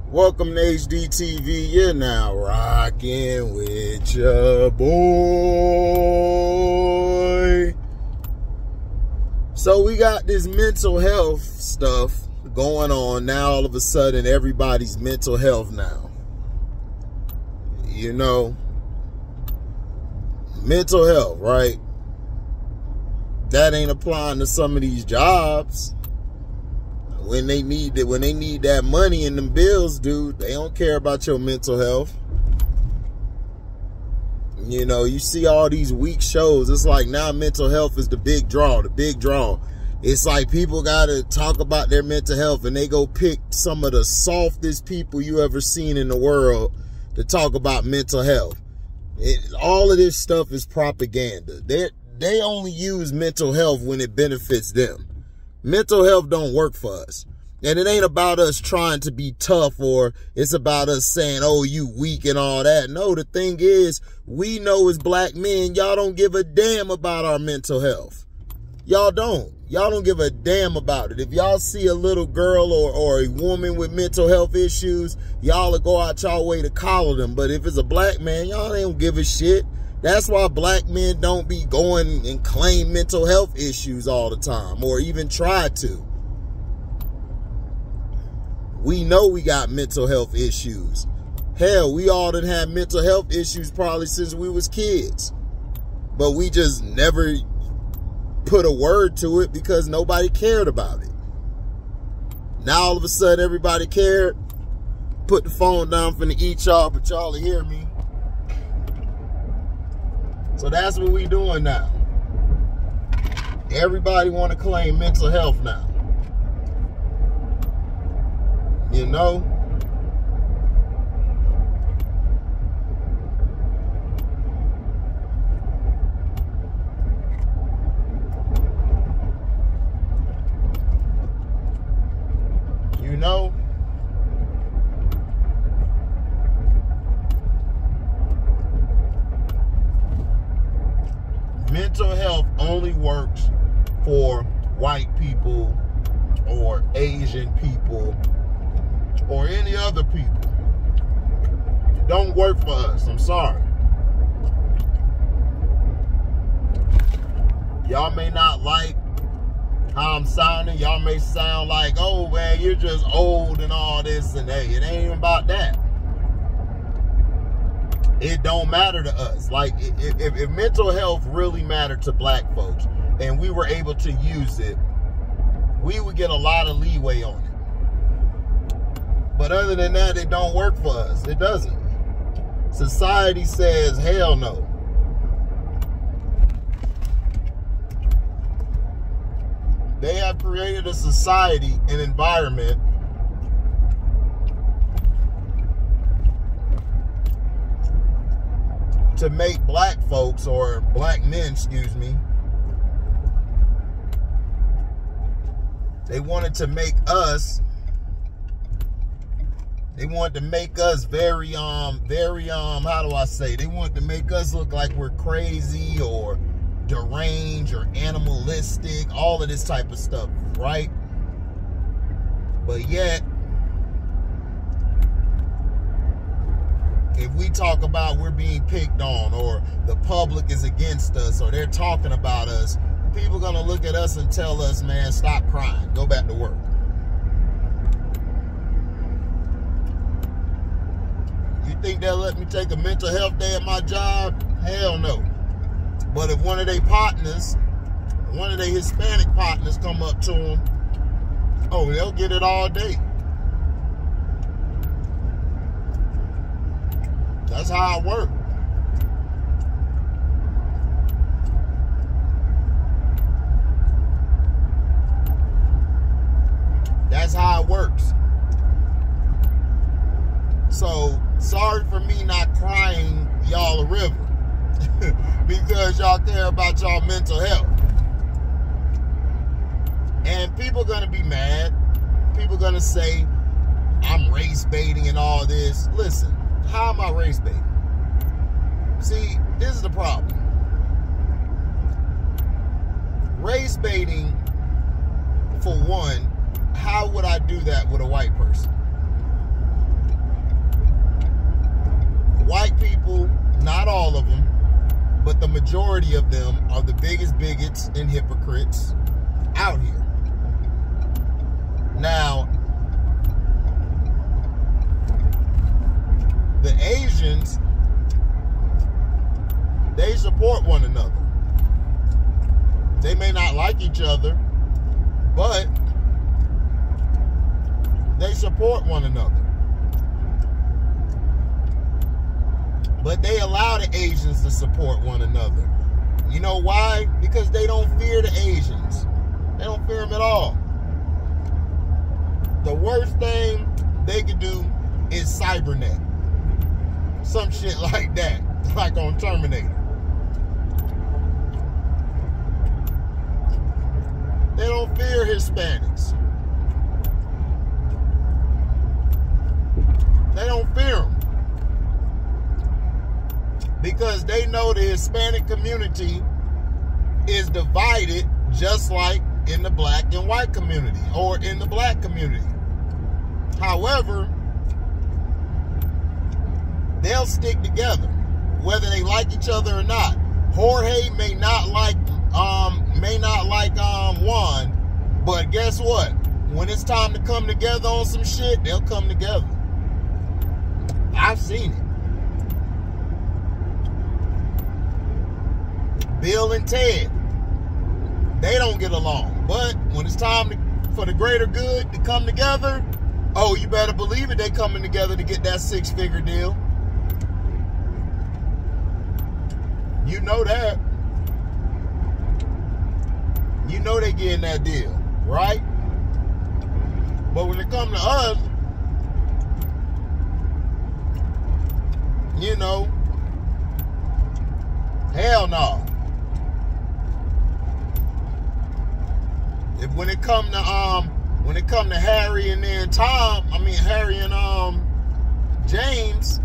Welcome to HDiiTV. You're now rocking with your boy. So we got this mental health stuff going on now. All of a sudden, everybody's mental health now. You know, mental health, right? That ain't applying to some of these jobs. When they need that money and them bills, dude, they don't care about your mental health. You know, you see all these weak shows. It's like now mental health is the big draw, It's like people got to talk about their mental health and they go pick some of the softest people you ever seen in the world to talk about mental health. All of this stuff is propaganda. They only use mental health when it benefits them. Mental health don't work for us. And it ain't about us trying to be tough, or it's about us saying, oh, you weak and all that. No, the thing is, we know as black men, y'all don't give a damn about our mental health. Y'all don't. Y'all don't give a damn about it. If y'all see a little girl or a woman with mental health issues, y'all will go out y'all way to collar them. But if it's a black man, y'all don't give a shit. That's why black men don't be going and claim mental health issues all the time, or even try to. We know we got mental health issues. Hell, we all done had mental health issues probably since we was kids. But we just never put a word to it because nobody cared about it. Now all of a sudden everybody cared. Put the phone down finna eat y'all, but y'all will hear me. So that's what we doing now. Everybody want to claim mental health now. You know? You know? Mental health only works for white people or Asian people or any other people. It don't work for us. I'm sorry. Y'all may not like how I'm sounding. Y'all may sound like, oh man, you're just old and all this and hey, it ain't even about that. It don't matter to us. Like, if mental health really mattered to black folks and we were able to use it, we would get a lot of leeway on it. But other than that, it don't work for us. It doesn't. Society says, hell no. They have created a society, an environment to make black folks, or black men, excuse me, they wanted to make us very, how do I say? They wanted to make us look like we're crazy or deranged or animalistic, all of this type of stuff, right? But yet, if we talk about we're being picked on or the public is against us or they're talking about us, people are going to look at us and tell us, man, stop crying. Go back to work. You think they'll let me take a mental health day at my job? Hell no. But if one of their partners, one of their Hispanic partners come up to them, oh, they'll get it all day. That's how it works. That's how it works. So, sorry for me not crying y'all a river. Because y'all care about y'all mental health. And people gonna be mad. People gonna say, I'm race baiting and all this. Listen. How am I race baiting? See, this is the problem. Race baiting, for one, how would I do that with a white person? bigots and hypocrites out here. Now, the Asians, they support one another. They may not like each other, but they support one another. But they allow the Asians to support one another. You know why? Because they don't fear the Asians. They don't fear them at all. The worst thing they could do is cybernet. Some shit like that, like on Terminator. They don't fear Hispanics. They don't fear them. Because they know the Hispanic community is divided just like in the black and white community or in the black community. However, they'll stick together whether they like each other or not. Jorge may not like Juan, but guess what? When it's time to come together on some shit, they'll come together. I've seen it. Bill and Ted, they don't get along. But when it's time for the greater good to come together, oh, you better believe it, they coming together to get that 6-figure deal. You know that. You know they getting that deal, right? But when it comes to us, you know, hell no. When it come to Harry and then Harry and James,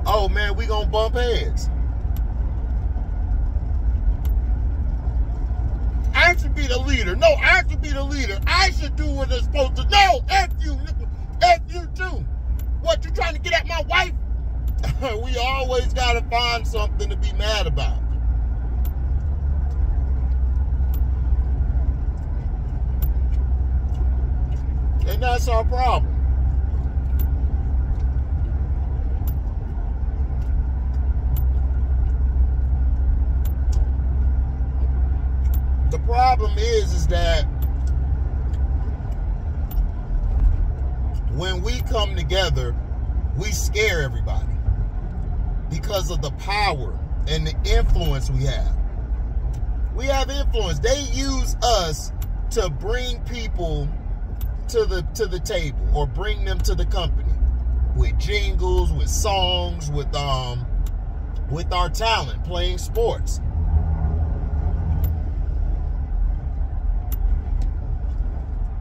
oh man, we gonna bump heads. I should be the leader. No, I should be the leader. I should do what I'm supposed to. No, F you too. What, you trying to get at my wife? We always gotta find something to be mad about. And that's our problem. The problem is that when we come together, we scare everybody because of the power and the influence we have. We have influence. They use us to bring people to the table or bring them to the company with jingles, with songs, with our talent, playing sports.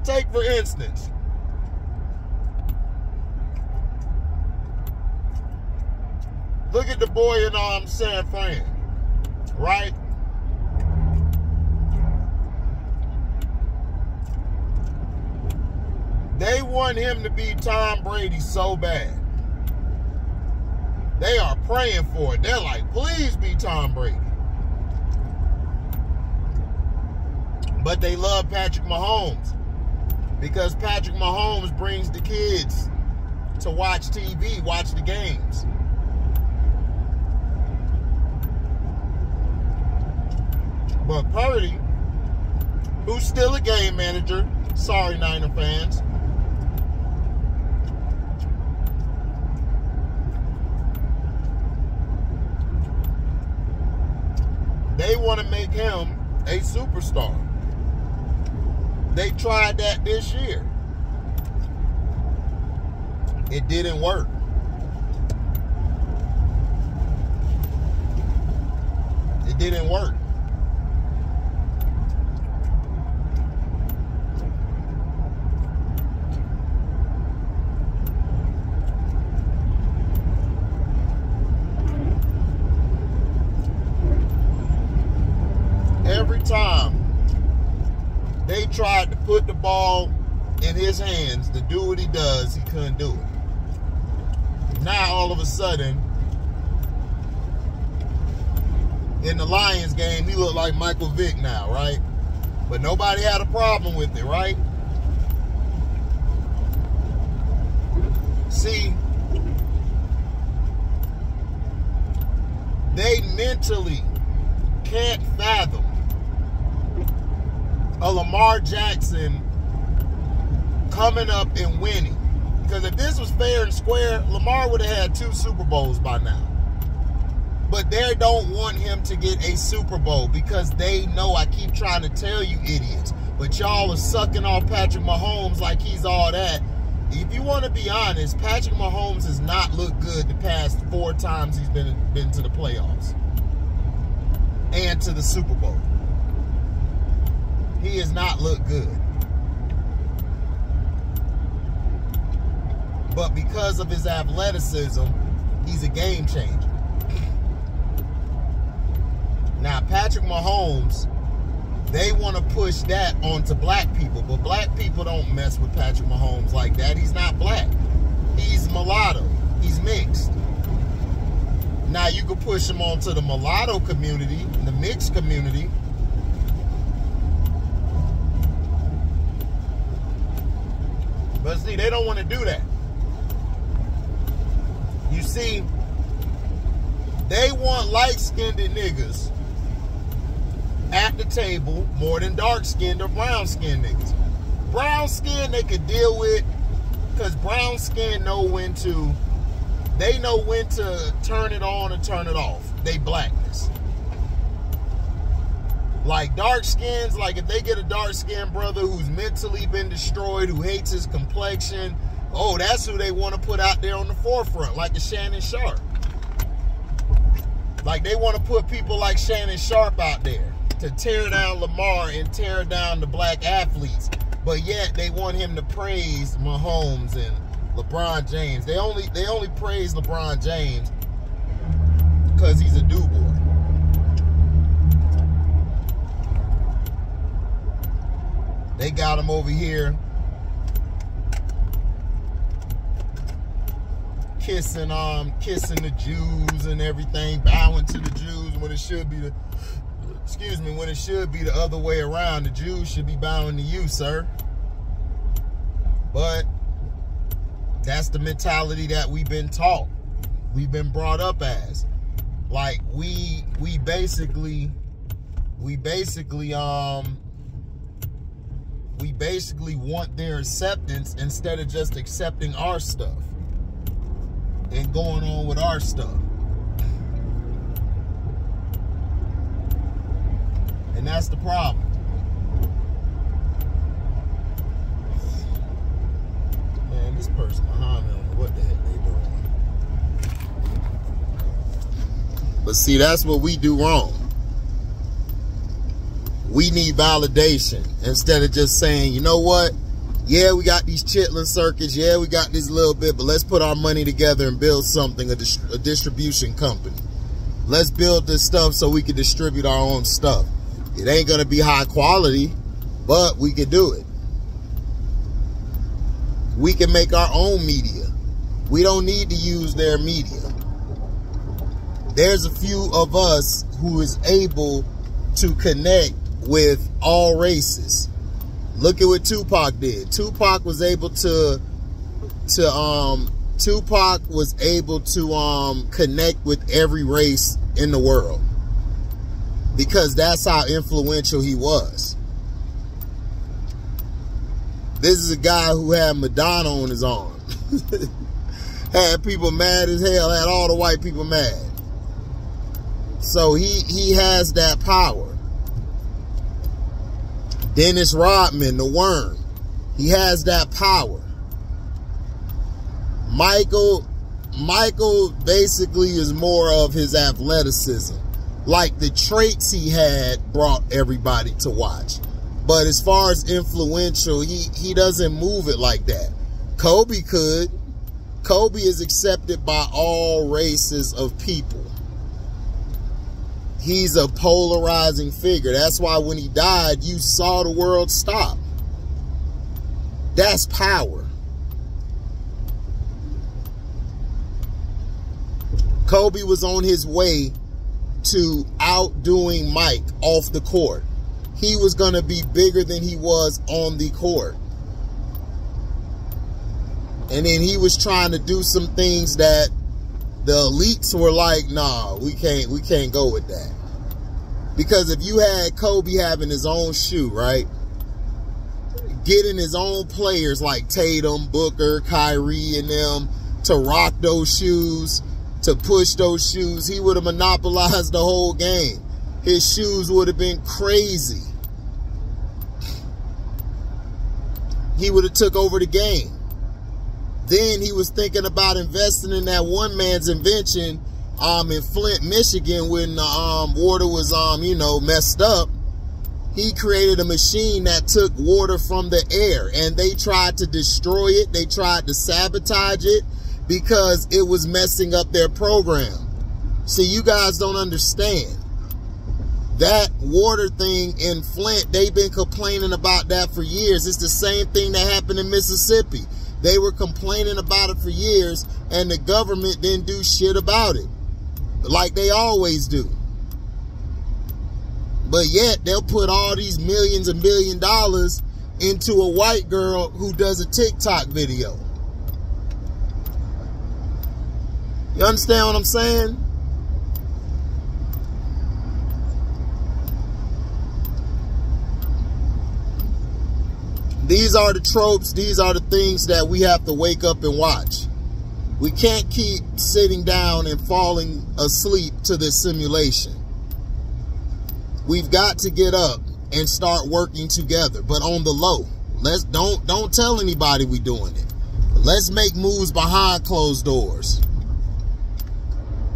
Take for instance, look at the boy in San Fran, right? They want him to be Tom Brady so bad. They are praying for it. They're like, please be Tom Brady. But they love Patrick Mahomes because Patrick Mahomes brings the kids to watch TV, watch the games. But Purdy, who's still a game manager, sorry Niner fans, they want to make him a superstar. They tried that this year. It didn't work. It didn't work. Every time they tried to put the ball in his hands to do what he does, he couldn't do it. Now all of a sudden, in the Lions game, he looked like Michael Vick now, right? But nobody had a problem with it, right? See, they mentally can't fathom a Lamar Jackson coming up and winning. Because if this was fair and square, Lamar would have had 2 Super Bowls by now. But they don't want him to get a Super Bowl because they know, I keep trying to tell you idiots, but y'all are sucking off Patrick Mahomes like he's all that. If you want to be honest, Patrick Mahomes has not looked good the past 4 times he's been to the playoffs and to the Super Bowl. He has not looked good. But because of his athleticism, he's a game changer. Now, Patrick Mahomes, they want to push that onto black people, but black people don't mess with Patrick Mahomes like that. He's not black. He's mulatto. He's mixed. Now, you can push him onto the mulatto community, the mixed community. But see, they don't want to do that. You see, they want light-skinned niggas at the table more than dark-skinned or brown-skinned niggas. Brown skin they could deal with because brown skin know when to turn it on and turn it off. They blackness. Like dark skins, like if they get a dark-skinned brother who's mentally been destroyed, who hates his complexion, oh, that's who they want to put out there on the forefront, like a Shannon Sharp. Like they want to put people like Shannon Sharp out there to tear down Lamar and tear down the black athletes. But yet they want him to praise Mahomes and LeBron James. They only praise LeBron James because he's a do-boy. They got him over here kissing the Jews and everything, bowing to the Jews when it should be the other way around. The Jews should be bowing to you, sir. But that's the mentality that we've been taught. We've been brought up as. Like we basically want their acceptance instead of just accepting our stuff and going on with our stuff. And that's the problem. Man, this person behind me, I don't know what the heck they doing. But see, that's what we do wrong. We need validation instead of just saying, you know what? Yeah, we got these chitlin circuits. Yeah, we got this little bit, but let's put our money together and build something, a distribution company. Let's build this stuff so we can distribute our own stuff. It ain't going to be high quality, but we can do it. We can make our own media. We don't need to use their media. There's a few of us who is able to connect with all races. Look at what Tupac did. Tupac was able to connect with every race in the world because that's how influential he was. This is a guy who had Madonna on his arm. Had people mad as hell, had all the white people mad. So he has that power. Dennis Rodman, the Worm, he has that power. Michael basically is more of his athleticism. Like the traits he had brought everybody to watch. But as far as influential, he doesn't move it like that. Kobe could. Kobe is accepted by all races of people. He's a polarizing figure. That's why when he died, you saw the world stop. That's power. Kobe was on his way to outdoing Mike off the court. He was going to be bigger than he was on the court. And then he was trying to do some things that the elites were like, nah, we can't go with that. Because if you had Kobe having his own shoe, right? Getting his own players like Tatum, Booker, Kyrie, and them to rock those shoes, to push those shoes, he would have monopolized the whole game. His shoes would have been crazy. He would have took over the game. Then he was thinking about investing in that one man's invention in Flint, Michigan, when the water was you know, messed up. He created a machine that took water from the air, and they tried to destroy it. They tried to sabotage it because it was messing up their program. See, you guys don't understand. That water thing in Flint, they've been complaining about that for years. It's the same thing that happened in Mississippi. They were complaining about it for years, and the government didn't do shit about it, like they always do. But yet, they'll put all these millions and $1 billion into a white girl who does a TikTok video. You understand what I'm saying? These are the tropes. These are the things that we have to wake up and watch. We can't keep sitting down and falling asleep to this simulation. We've got to get up and start working together, but on the low. Don't tell anybody we're doing it. Let's make moves behind closed doors.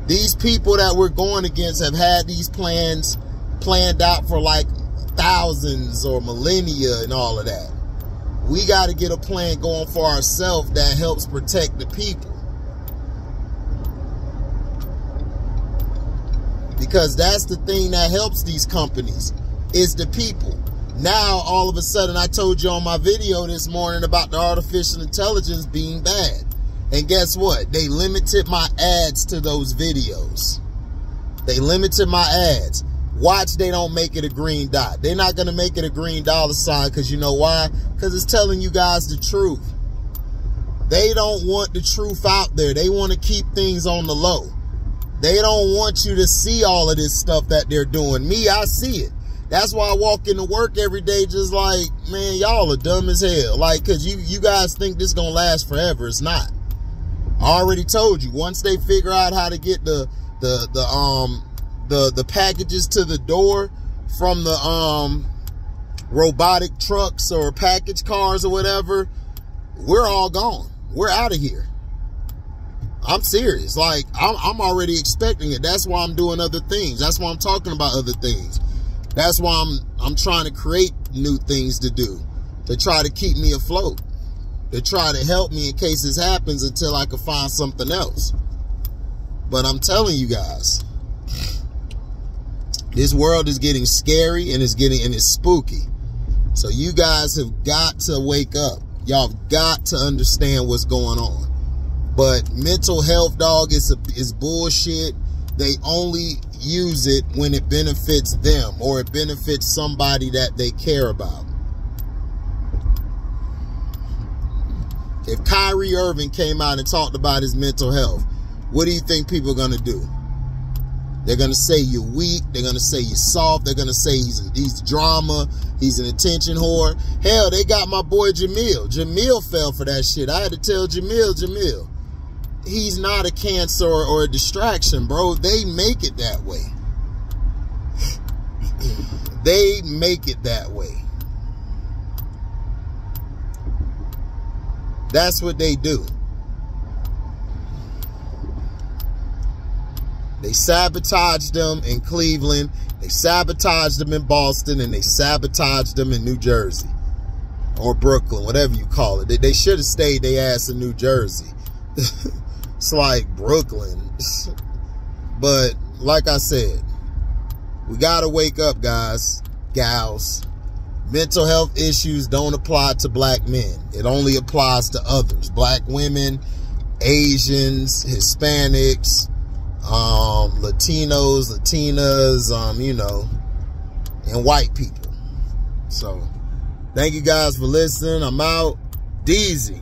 These people that we're going against have had these plans planned out for like thousands or millennia and all of that. We got to get a plan going for ourselves that helps protect the people. Because that's the thing that helps these companies, is the people. Now, all of a sudden, I told you on my video this morning about the artificial intelligence being bad. And guess what? They limited my ads to those videos. They limited my ads. Watch, they don't make it a green dot. They're not going to make it a green $sign because you know why? Because it's telling you guys the truth. They don't want the truth out there. They want to keep things on the low. They don't want you to see all of this stuff that they're doing. Me, I see it. That's why I walk into work every day just like, man, y'all are dumb as hell. Like, because you guys think this going to last forever. It's not. I already told you, once they figure out how to get the packages to the door from the robotic trucks or package cars or whatever, we're all gone. We're out of here. I'm serious. Like, I'm already expecting it. That's why I'm doing other things. That's why I'm talking about other things. That's why I'm trying to create new things to do, to try to keep me afloat, to try to help me in case this happens until I can find something else. But I'm telling you guys, this world is getting scary and it's spooky. So you guys have got to wake up. Y'all have got to understand what's going on. But mental health, dog, is bullshit. They only use it when it benefits them or it benefits somebody that they care about. If Kyrie Irving came out and talked about his mental health, what do you think people are going to do? They're going to say you're weak. They're going to say you're soft. They're going to say he's drama. He's an attention whore. Hell, they got my boy Jamil. Jamil fell for that shit. I had to tell Jamil, he's not a cancer or a distraction, bro. They make it that way. They make it that way. That's what they do. They sabotaged them in Cleveland. They sabotaged them in Boston. And they sabotaged them in New Jersey. Or Brooklyn, whatever you call it. They should have stayed their ass in New Jersey. It's like Brooklyn. But like I said, we got to wake up, guys, gals. Mental health issues don't apply to black men. It only applies to others. Black women, Asians, Hispanics, Latinos, Latinas, you know, and white people. So thank you guys for listening. I'm out. Deezy.